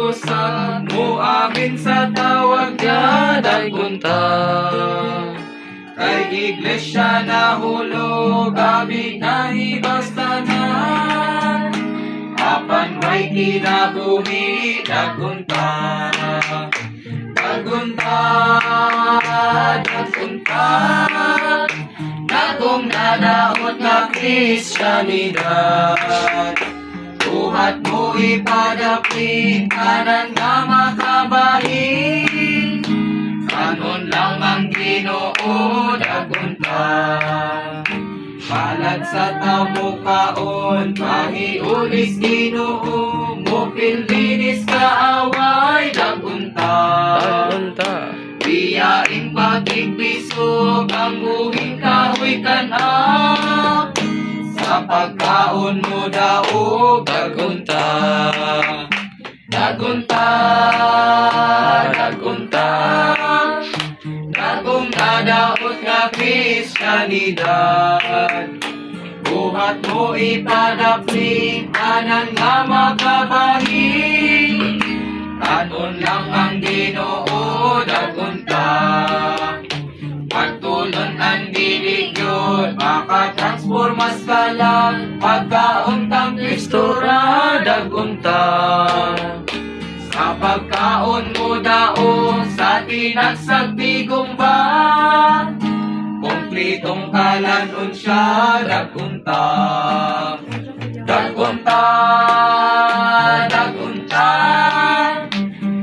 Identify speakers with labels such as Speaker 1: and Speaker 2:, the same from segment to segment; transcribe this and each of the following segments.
Speaker 1: usab mo amin sa tawag nga dagunta. Kay iglesia nahulog, abi nahibasta na. Apan may kinabuhi, dagunta. Dagunta, dagunta. Dagong nadaot na Kristyanidad. Buhat mo ipadapit, kanan nga makabahin. Kanon lang ang Ginoo, dagunta. Palad sa tamo kaon, pahiulis Ginoo, mo pildinis kaaway, dagunta. Biyaing patigpisog, ang buhing kahoy kanak. Sa pagkaon mo daog, dagunta. Dagunta, dagunta. Dagong nadaot nga Kristyanidad. Buhat mo ipadapling, kanan nga makabahin. Kanon lang ang Ginoo, dagunta. Pagtulon ang diligyon, makatransformas ka lang. Pagkauntang Kristura, dagunta. Sa pagkaon mo daon, sa tinagsagtigong ba? Kumplitong kalanon siya, dagunta. Dagunta, dagunta.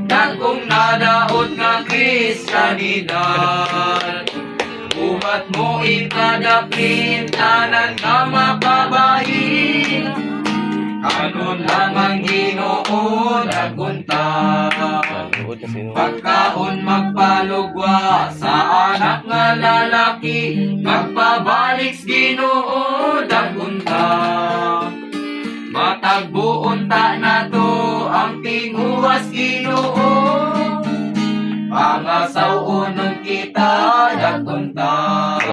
Speaker 1: Dagong nadaot nga Kristyanidad. Buhat mo ipadapin, tanan nga makabahin. Kanon lang ang Ginoo, dagunta. Pagkaon magpalugwa sa anak nga lalaki, magpabalik Ginoo, dagunta. Matagbuon ta na